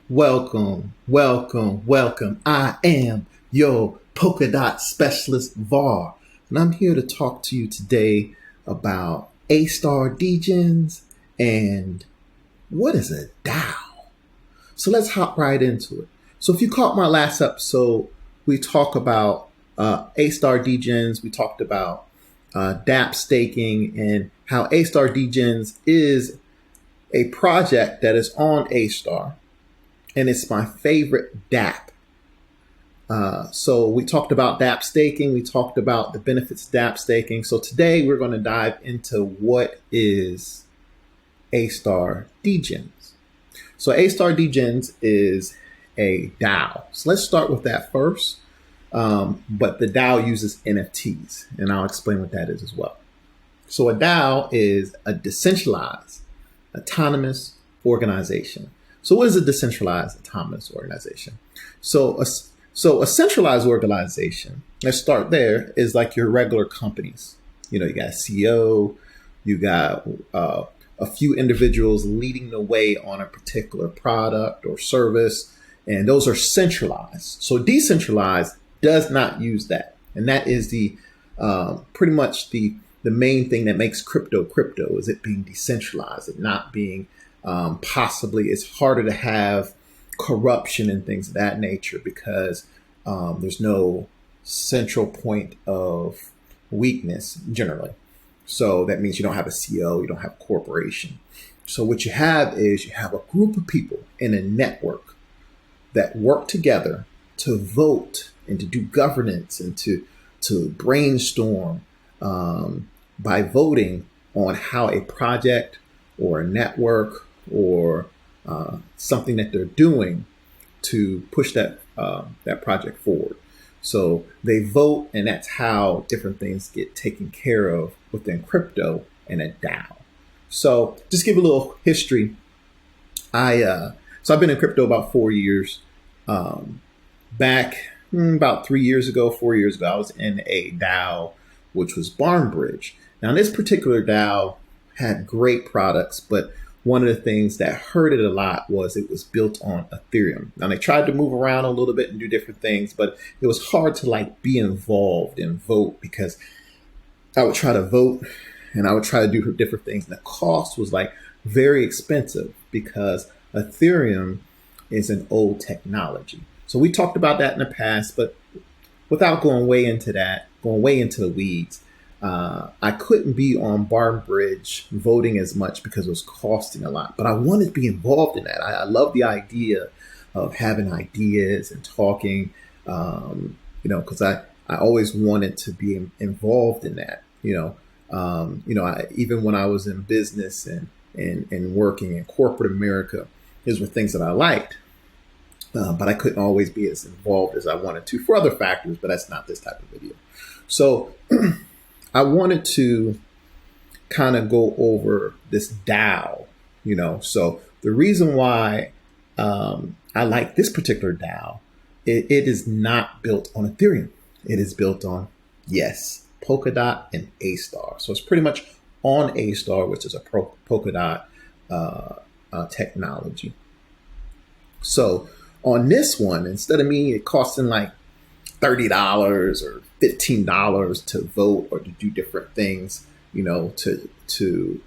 Welcome, welcome, welcome. I am your Polkadot Specialist VAR, and I'm here to talk to you today about ASTAR DEGENZ and what is a DAO. So let's hop right into it. So if you caught my last episode, we talked about ASTAR DEGENZ, we talked about DApp staking and how ASTAR DEGENZ is a project that is on ASTAR. And it's my favorite DApp. So we talked about DApp staking. We talked about the benefits of DApp staking. So today we're going to dive into what is ASTAR DEGENZ. So ASTAR DEGENZ is a DAO. So let's start with that first. But the DAO uses NFTs, and I'll explain what that is as well. So a DAO is a decentralized, autonomous organization. So what is a decentralized autonomous organization? So a centralized organization, let's start there, is like your regular companies. You know, you got a CEO, you got a few individuals leading the way on a particular product or service, and those are centralized. So decentralized does not use that. And that is the pretty much the main thing that makes crypto is it being decentralized, it not being possibly it's harder to have corruption and things of that nature because there's no central point of weakness generally. So that means you don't have a CEO, you don't have a corporation. So what you have is you have a group of people in a network that work together to vote and to do governance and to brainstorm by voting on how a project or a network or something that they're doing to push that project forward. So they vote, and that's how different things get taken care of within crypto and a DAO. So just give a little history. So I've been in crypto about 4 years. Back about 4 years ago, I was in a DAO, which was BarnBridge. Now this particular DAO had great products, but one of the things that hurt it a lot was it was built on Ethereum. Now they tried to move around a little bit and do different things, but it was hard to be involved and vote because I would try to vote and I would try to do different things. And the cost was very expensive because Ethereum is an old technology. So we talked about that in the past, but without going way into the weeds, I couldn't be on BarnBridge voting as much because it was costing a lot, but I wanted to be involved in that. I love the idea of having ideas and talking, because I always wanted to be involved in that, even when I was in business and working in corporate America, these were things that I liked, but I couldn't always be as involved as I wanted to for other factors, but that's not this type of video. So I wanted to kind of go over this DAO, So the reason why I like this particular DAO, it is not built on Ethereum. It is built on, yes, Polkadot and ASTAR. So it's pretty much on ASTAR, which is a Polkadot technology. So on this one, instead of me it costing $30 or $15 to vote or to do different things, to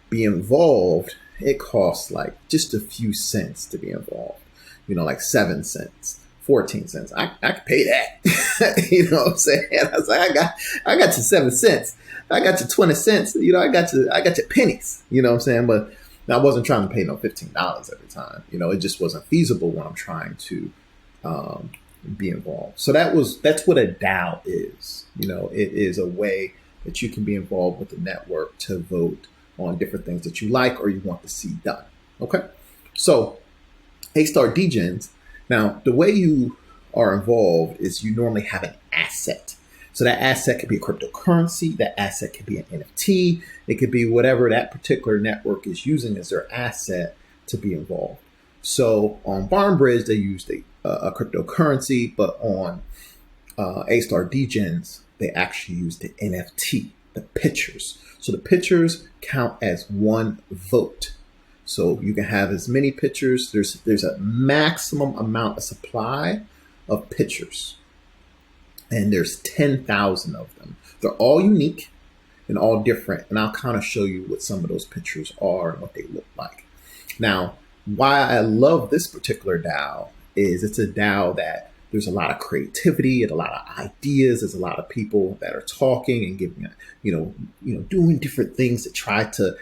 be involved, it costs just a few cents to be involved, 7 cents, 14 cents. I could pay that. You know what I'm saying? I was like, I got you 7 cents. I got you 20 cents. I got you pennies, you know what I'm saying? But I wasn't trying to pay no $15 every time. It just wasn't feasible when I'm trying to be involved. So that's what a DAO is. It is a way that you can be involved with the network to vote on different things that you like or you want to see done. Okay. So ASTAR DEGENZ. Now the way you are involved is you normally have an asset. So that asset could be a cryptocurrency. That asset could be an NFT. It could be whatever that particular network is using as their asset to be involved. So on BarnBridge, they used a cryptocurrency, but on ASTAR DEGENZ, they actually use the NFT, the pictures. So the pictures count as one vote. So you can have as many pictures. There's a maximum amount of supply of pictures, and there's 10,000 of them. They're all unique and all different, and I'll kind of show you what some of those pictures are and what they look like. Now, why I love this particular DAO is it's a DAO that there's a lot of creativity and a lot of ideas. There's a lot of people that are talking and giving, doing different things to try to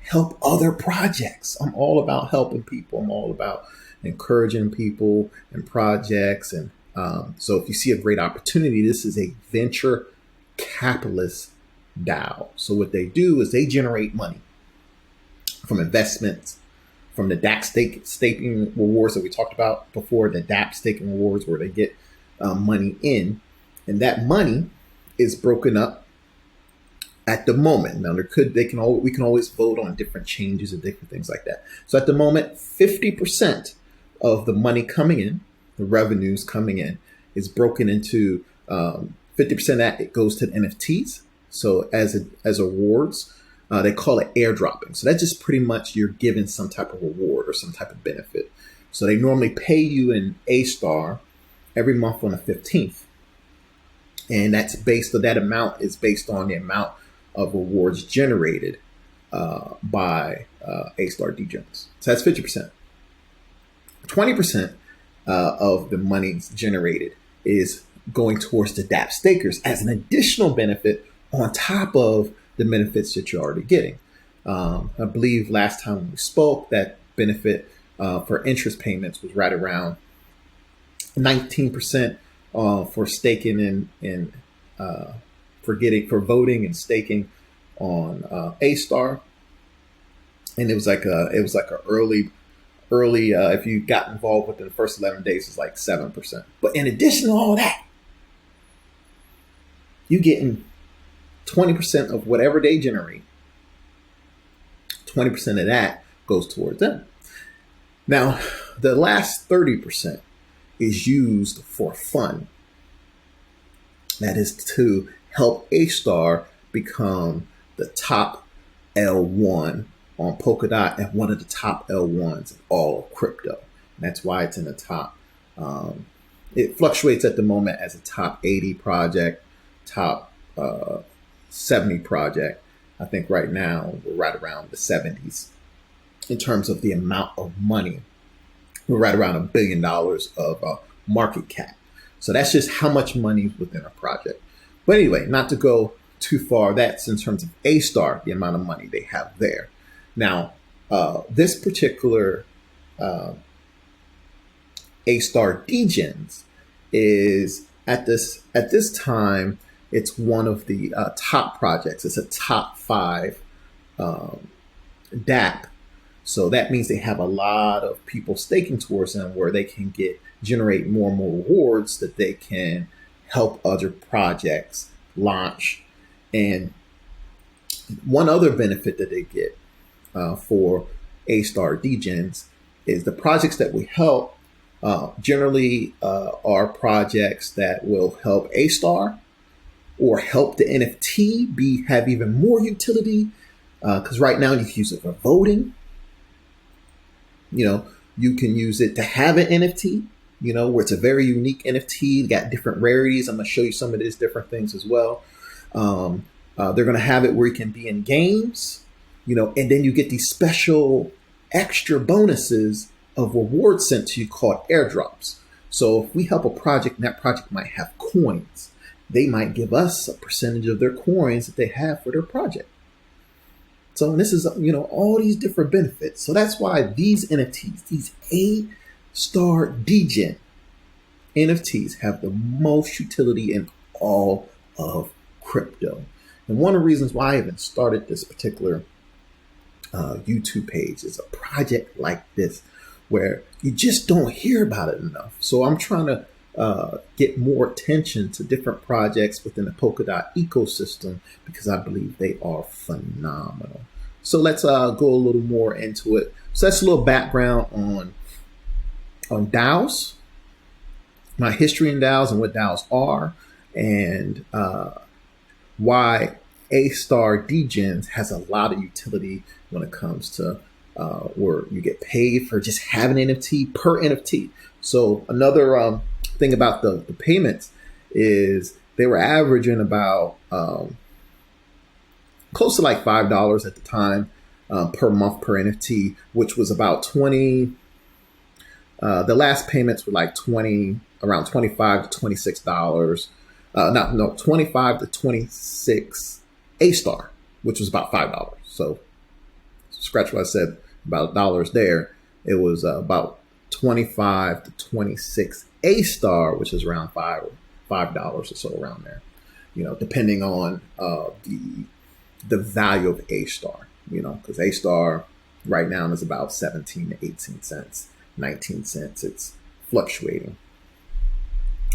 help other projects. I'm all about helping people. I'm all about encouraging people and projects. And so if you see a great opportunity, this is a venture capitalist DAO. So what they do is they generate money from investments, from the DAC staking rewards that we talked about before, the DApp staking rewards where they get money in, and that money is broken up at the moment. Now we can always vote on different changes and different things like that. So at the moment, 50% of the money coming in, the revenues coming in, is broken into 50% of that it goes to the NFTs. So as awards. They call it airdropping. So that's just pretty much you're given some type of reward or some type of benefit. So they normally pay you in ASTAR every month on the 15th. And that amount is based on the amount of rewards generated by ASTAR DEGENZ. So that's 50%. 20% of the money generated is going towards the DApp stakers as an additional benefit on top of the benefits that you're already getting. I believe last time we spoke, that benefit for interest payments was right around 19% for staking and for voting and staking on ASTAR, and it was like a early if you got involved within the first 11 days, it's like 7%. But in addition to all that, you getting 20% of whatever they generate. 20% of that goes towards them. Now, the last 30% is used for fun. That is to help ASTAR become the top L1 on Polkadot and one of the top L1s of all of crypto. And that's why it's in the top. It fluctuates at the moment as a top 80 project, top 70 project. I think right now we're right around the 70s in terms of the amount of money. We're right around $1 billion of market cap. So that's just how much money is within a project. But anyway, not to go too far, that's in terms of ASTAR, the amount of money they have there. Now, this particular ASTAR DEGENZ is at this time, it's one of the top projects. It's a top 5 DApp. So that means they have a lot of people staking towards them where they can generate more and more rewards that they can help other projects launch. And one other benefit that they get for ASTAR DEGENZ is the projects that we help generally are projects that will help ASTAR or help the NFT have even more utility, because right now you can use it for voting. You can use it to have an NFT, where it's a very unique NFT, got different rarities. I'm going to show you some of these different things as well. They're going to have it where you can be in games, and then you get these special extra bonuses of rewards sent to you called airdrops. So if we help a project and that project might have coins, they might give us a percentage of their coins that they have for their project. So this is, all these different benefits. So that's why these NFTs, these ASTAR DEGENZ NFTs have the most utility in all of crypto. And one of the reasons why I even started this particular YouTube page is a project like this where you just don't hear about it enough. So I'm trying to get more attention to different projects within the Polkadot ecosystem because I believe they are phenomenal. So let's go a little more into it. So that's a little background on DAOs, my history in DAOs and what DAOs are, and why ASTAR DEGENZ has a lot of utility when it comes to where you get paid for just having an NFT per NFT. So another thing about the payments is they were averaging about close to like $5 at the time per month per NFT, which was about 20. The last payments were like around $25 to $26. 25 to 26 ASTAR, which was about $5. So scratch what I said about dollars there. It was about 25 to 26 ASTAR, which is around $5 or so around there. Depending on the value of ASTAR. Because ASTAR right now is about 17 to 18 cents, 19 cents. It's fluctuating.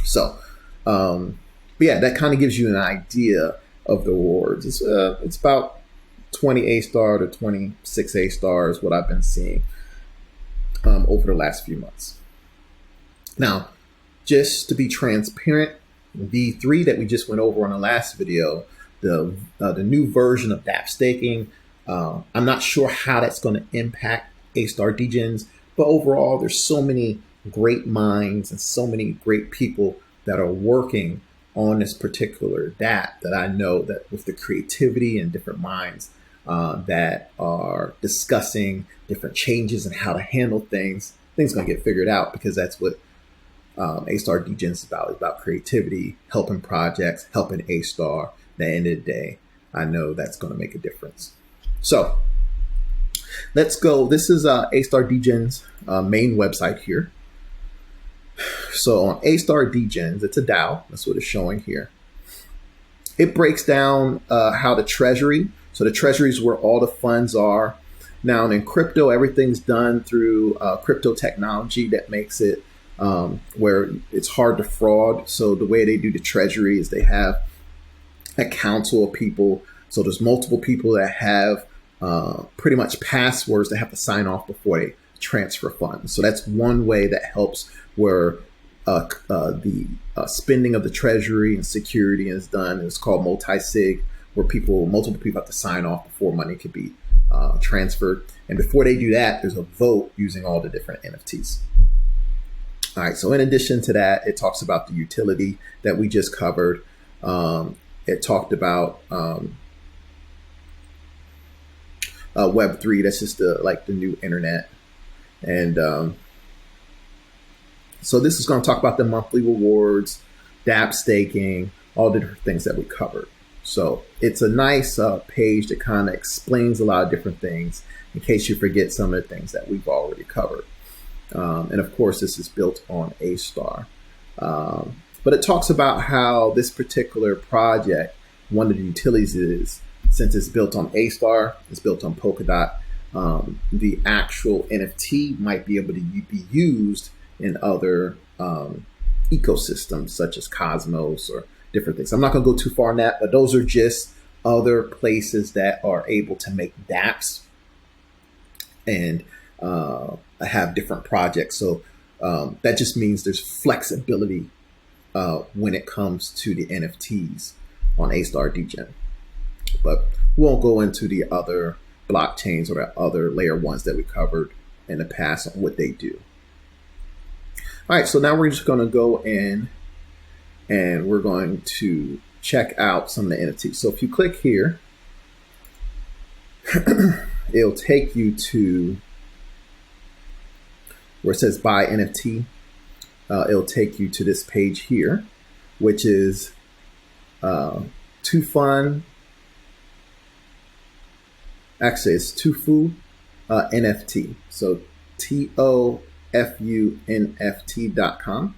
So, but yeah, that kind of gives you an idea of the rewards. It's about 20 ASTAR to 26 ASTAR is what I've been seeing over the last few months. Now, just to be transparent, V3 that we just went over on the last video, the new version of DApp staking, I'm not sure how that's going to impact ASTAR DEGENZ, but overall, there's so many great minds and so many great people that are working on this particular DApp that I know that with the creativity and different minds that are discussing different changes and how to handle things are going to get figured out, because that's what ASTAR DEGENZ is about. It's about creativity, helping projects, helping ASTAR. At the end of the day, I know that's going to make a difference. So let's go. This is ASTAR DEGENZ main website here. So on ASTAR DEGENZ, it's a DAO. That's what it's showing here. It breaks down how the treasury. So the treasury is where all the funds are. Now in crypto, everything's done through crypto technology that makes it where it's hard to fraud. So the way they do the treasury is they have a council of people. So there's multiple people that have pretty much passwords that have to sign off before they transfer funds. So that's one way that helps where the spending of the treasury and security is done. It's called multi-sig, where multiple people have to sign off before money can be transferred. And before they do that, there's a vote using all the different NFTs. All right, so in addition to that, it talks about the utility that we just covered. It talked about Web3, that's just the new internet. And so this is going to talk about the monthly rewards, DApp staking, all the different things that we covered. So it's a nice page that kind of explains a lot of different things in case you forget some of the things that we've already covered. And of course, this is built on ASTAR. But it talks about how this particular project, one of the utilities is, since it's built on ASTAR, it's built on Polkadot, the actual NFT might be able to be used in other ecosystems such as Cosmos or different things. I'm not going to go too far on that, but those are just other places that are able to make dApps and have different projects. So that just means there's flexibility when it comes to the NFTs on ASTAR DEGENZ. But we won't go into the other blockchains or the other layer ones that we covered in the past on what they do. All right, so now we're just going to go in and we're going to check out some of the NFTs. So if you click here, it'll take you to where it says buy NFT. It'll take you to this page here, which is Too Fun. Actually, it's Tofu NFT. So TOFUNFT.com.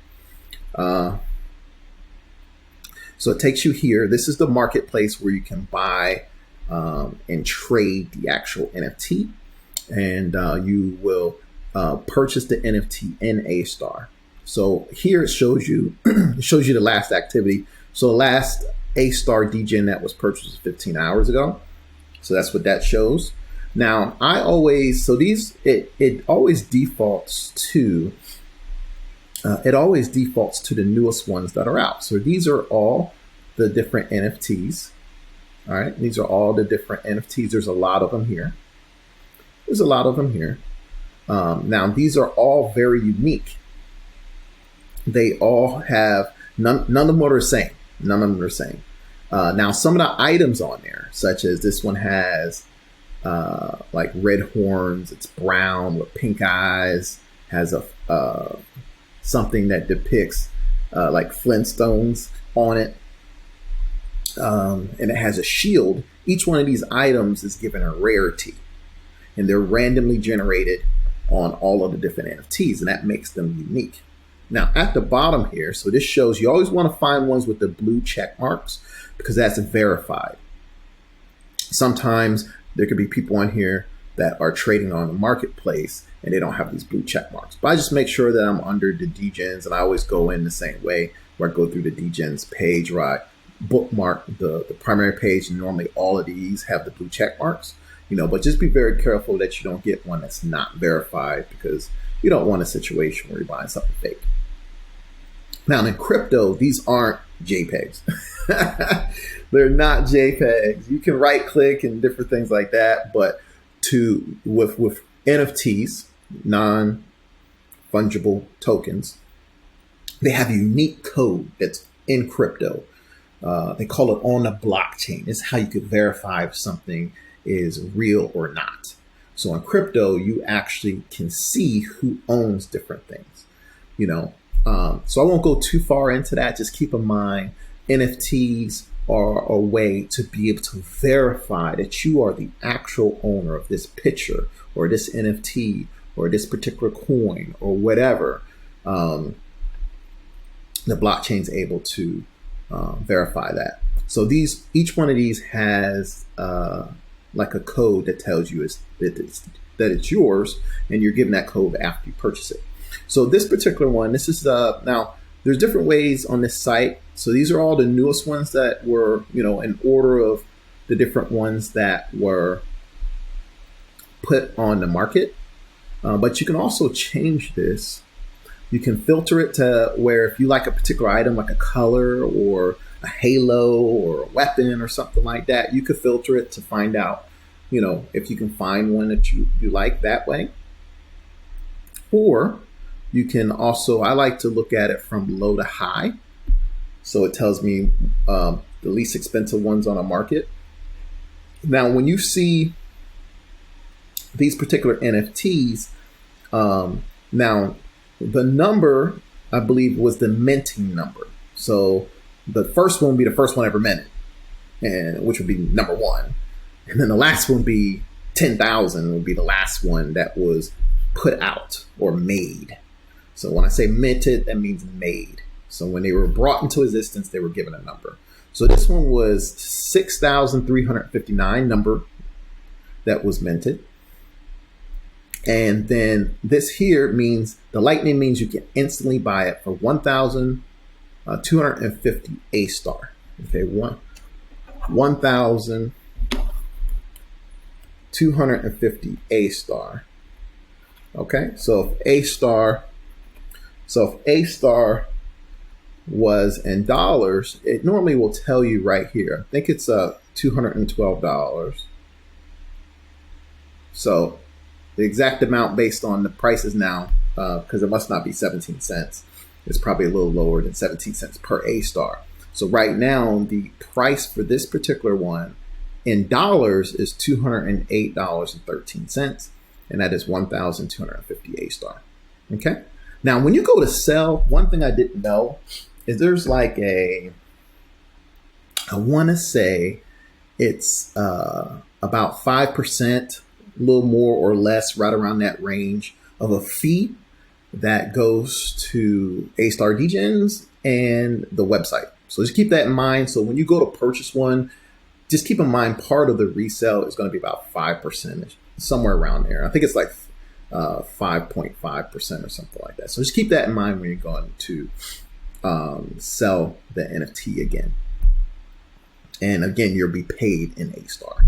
So it takes you here. This is the marketplace where you can buy and trade the actual NFT, and you will purchase the NFT in ASTAR. So here it shows you the last activity. So the last ASTAR DEGENZ that was purchased was 15 hours ago. So that's what that shows. Now it always defaults to the newest ones that are out. So these are all the different NFTs. All right, these are all the different NFTs. There's a lot of them here. There's a lot of them here. Now, these are all very unique. They all have, none of them are the same. None of them are the same. Now, some of the items on there, such as this one has like red horns, it's brown with pink eyes, has a something that depicts like Flintstones on it, and it has a shield. Each one of these items is given a rarity, and they're randomly generated on all of the different NFTs, and that makes them unique. Now, at the bottom here, so this shows you always want to find ones with the blue check marks because that's verified. Sometimes there could be people on here that are trading on the marketplace and they don't have these blue check marks. But I just make sure that I'm under the DEGENZ, and I always go in the same way where I go through the DEGENZ page where I bookmark the primary page, and normally all of these have the blue check marks. But just be very careful that you don't get one that's not verified, because you don't want a situation where you're buying something fake. Now, in crypto, these aren't JPEGs. They're not JPEGs. You can right click and different things like that, but with NFTs, non-fungible tokens, they have a unique code that's in crypto. They call it on the blockchain. It's how you could verify if something is real or not. So in crypto, you actually can see who owns different things. So I won't go too far into that. Just keep in mind, NFTs are a way to be able to verify that you are the actual owner of this picture or this NFT or this particular coin or whatever. The blockchain is able to verify that. So each one of these has like a code that tells you that it's yours, and you're given that code after you purchase it. So this particular one, this is now there's different ways on this site. So these are all the newest ones that were, in order of the different ones that were put on the market. But you can also change this. You can filter it to where if you like a particular item, like a color or a halo or a weapon or something like that, you could filter it to find out, if you can find one that you like that way. Or you can also, I like to look at it from low to high. So it tells me the least expensive ones on a market. Now, when you see these particular NFTs, now the number, I believe, was the minting number. So the first one would be the first one ever minted, and which would be number one. And then the last one would be 10,000 would be the last one that was put out or made. So when I say minted, that means made. So when they were brought into existence, they were given a number. So this one was 6,359 number that was minted. And then this here means, the lightning means you can instantly buy it for 1,250 ASTAR. Okay, 1,250 ASTAR. Okay, so if ASTAR was in dollars, it normally will tell you right here. I think it's $212. So the exact amount based on the prices now, because it must not be 17 cents. It's probably a little lower than 17 cents per ASTAR. So right now, the price for this particular one in dollars is $208.13, and that is 1,250 ASTAR. Okay. Now, when you go to sell, one thing I didn't know is there's like I want to say it's about 5%, a little more or less, right around that range of a fee that goes to ASTAR DEGENZ and the website. So just keep that in mind. So when you go to purchase one, just keep in mind part of the resale is going to be about 5%, somewhere around there. I think it's like 5.5% or something like that. So just keep that in mind when you're going to sell the NFT again. And again, you'll be paid in ASTAR.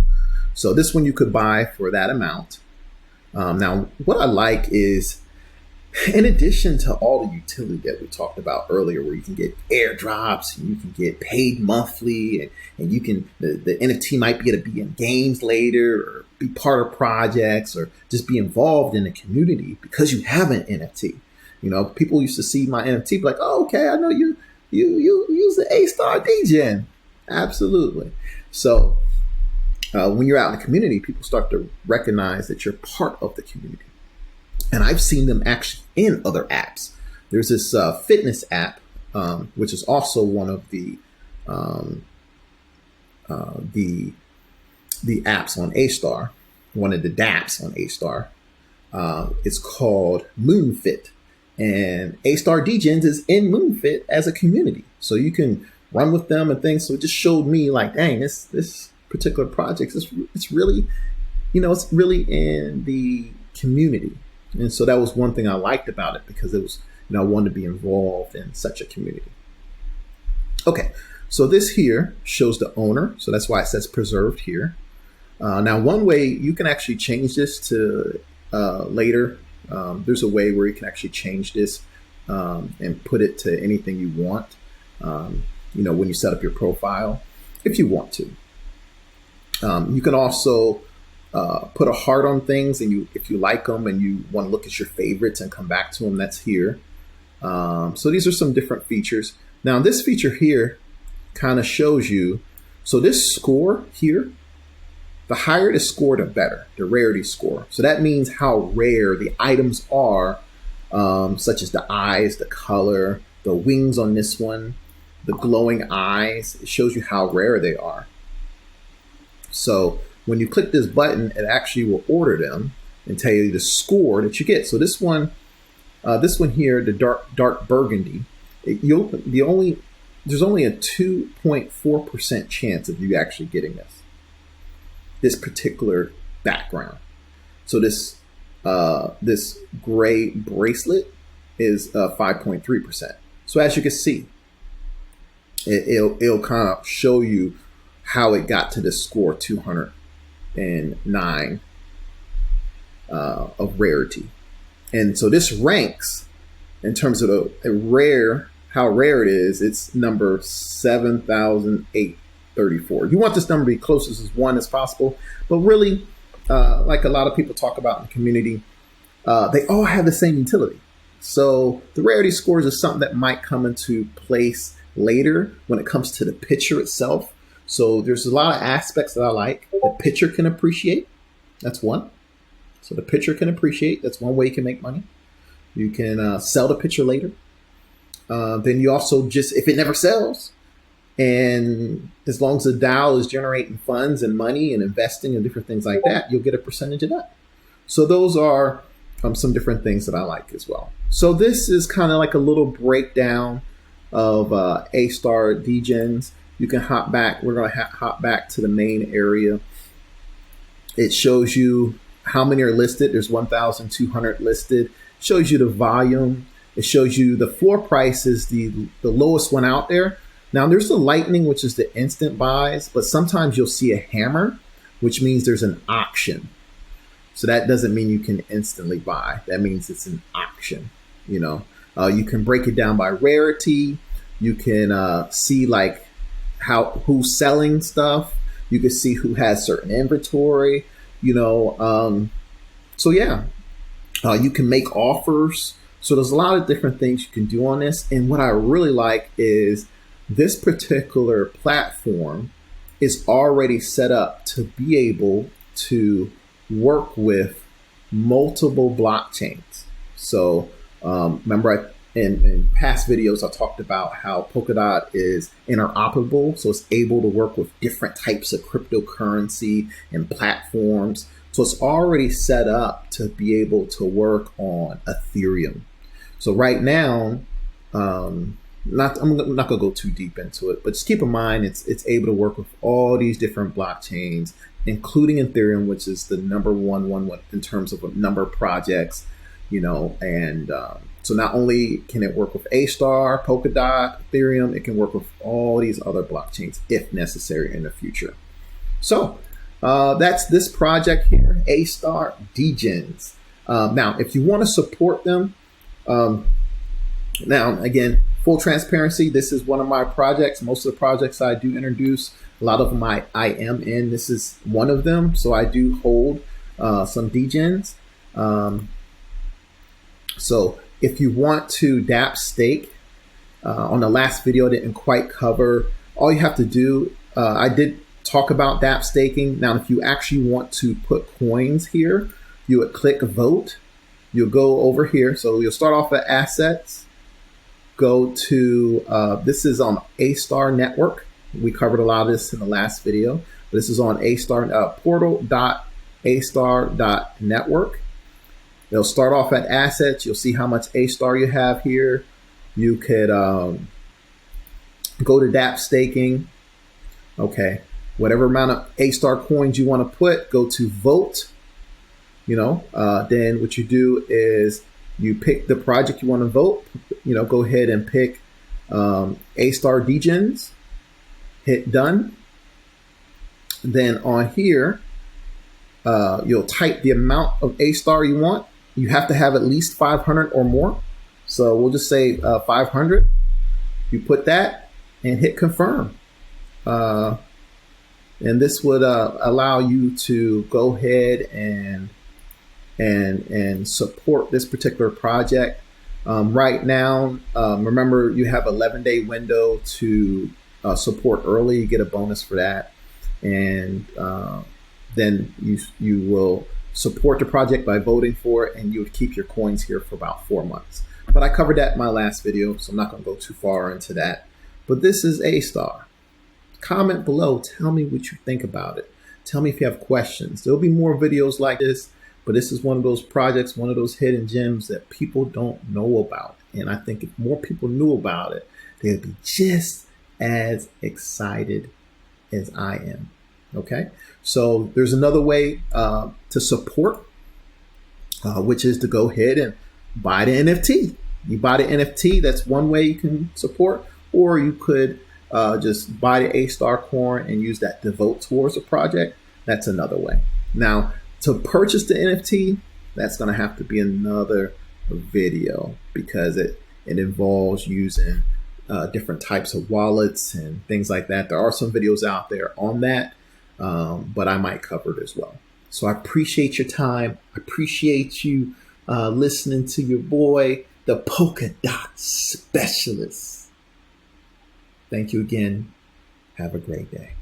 So this one you could buy for that amount. Now, what I like is In addition to all the utility that we talked about earlier, where you can get airdrops and you can get paid monthly, and you can, the NFT might be able to be in games later or be part of projects or just be involved in the community because you have an NFT. You know, people used to see my NFT, be like, oh, okay, I know you use the ASTAR DEGENZ. Absolutely. So when you're out in the community, people start to recognize that you're part of the community. And I've seen them actually in other apps. There's this fitness app, which is also one of the apps on ASTAR, one of the dApps on ASTAR. It's called MoonFit. And ASTAR DEGENZ is in MoonFit as a community. So you can run with them and things. So it just showed me like, dang, this particular project, it's really, it's really in the community. And so that was one thing I liked about it, because it was, I wanted to be involved in such a community. Okay, so this here shows the owner. So that's why it says preserved here. Now, one way you can actually change this to later. There's a way where you can actually change this and put it to anything you want, when you set up your profile, if you want to. You can also put a heart on things, and if you like them and you want to look at your favorites and come back to them, that's here. So these are some different features. Now this feature here kind of shows you, so this score here, the higher the score, the better, the rarity score. So that means how rare the items are, such as the eyes, the color, the wings on this one, the glowing eyes. It shows you how rare they are. So when you click this button, it actually will order them and tell you the score that you get. So this one here, the dark burgundy, there's only a 2.4% chance of you actually getting this particular background. So this gray bracelet is 5.3%. So as you can see, it'll kind of show you how it got to this score 209 of rarity. And so this ranks in terms of how rare it is. It's number 7,834. You want this number to be closest as 1 as possible, but really, like a lot of people talk about in the community, they all have the same utility. So the rarity scores is something that might come into place later when it comes to the picture itself. So there's a lot of aspects that I like. The picture can appreciate. That's one. So the picture can appreciate. That's one way you can make money. You can sell the picture later. Then you also if it never sells, and as long as the DAO is generating funds and money and investing and different things like that, you'll get a percentage of that. So those are some different things that I like as well. So this is kind of like a little breakdown of ASTAR DEGENZ. You can hop back. We're going to hop back to the main area. It shows you how many are listed. There's 1,200 listed. It shows you the volume. It shows you the floor price is the lowest one out there. Now there's the lightning, which is the instant buys, but sometimes you'll see a hammer, which means there's an auction. So that doesn't mean you can instantly buy. That means it's an auction. You can break it down by rarity. You can see like who's selling stuff. You can see who has certain inventory. So yeah, you can make offers. So there's a lot of different things you can do on this. And what I really like is this particular platform is already set up to be able to work with multiple blockchains. So remember in past videos, I talked about how Polkadot is interoperable. So it's able to work with different types of cryptocurrency and platforms. So it's already set up to be able to work on Ethereum. So right now, I'm not going to go too deep into it, but just keep in mind it's able to work with all these different blockchains, including Ethereum, which is the number one in terms of a number of projects, and so not only can it work with ASTAR, Polkadot, Ethereum, it can work with all these other blockchains if necessary in the future. So that's this project here, ASTAR DEGENZ. Now, if you want to support them, Now, again, full transparency, this is one of my projects. Most of the projects I do introduce, a lot of them I am in. This is one of them. So I do hold some DEGENZ. So if you want to DApp stake, on the last video I didn't quite cover, all you have to do, I did talk about DApp staking. Now, if you actually want to put coins here, you would click vote. You'll go over here. So you'll start off at assets, go to, this is on ASTAR network. We covered a lot of this in the last video, but this is on ASTAR, portal.astar.network. They'll start off at assets. You'll see how much ASTAR you have here. You could go to DApp staking. Okay, whatever amount of ASTAR coins you want to put, go to vote. Then what you do is you pick the project you want to vote. Go ahead and pick ASTAR DEGENZ. Hit done. Then on here, you'll type the amount of ASTAR you want. You have to have at least 500 or more. So we'll just say 500. You put that and hit confirm. And this would allow you to go ahead and support this particular project. Right now, remember, you have 11-day window to support early. You get a bonus for that. And then you will support the project by voting for it, and you would keep your coins here for about 4 months. But I covered that in my last video, so I'm not going to go too far into that. But this is ASTAR. Comment below. Tell me what you think about it. Tell me if you have questions. There'll be more videos like this, but this is one of those projects, one of those hidden gems that people don't know about. And I think if more people knew about it, they'd be just as excited as I am. Okay, so there's another way to support, which is to go ahead and buy the NFT. You buy the NFT, that's one way you can support, or you could just buy the ASTAR coin and use that to vote towards a project. That's another way. Now, to purchase the NFT, that's going to have to be another video because it involves using different types of wallets and things like that. There are some videos out there on that. But I might cover it as well. So I appreciate your time. I appreciate you listening to your boy, the Polkadot Specialist. Thank you again. Have a great day.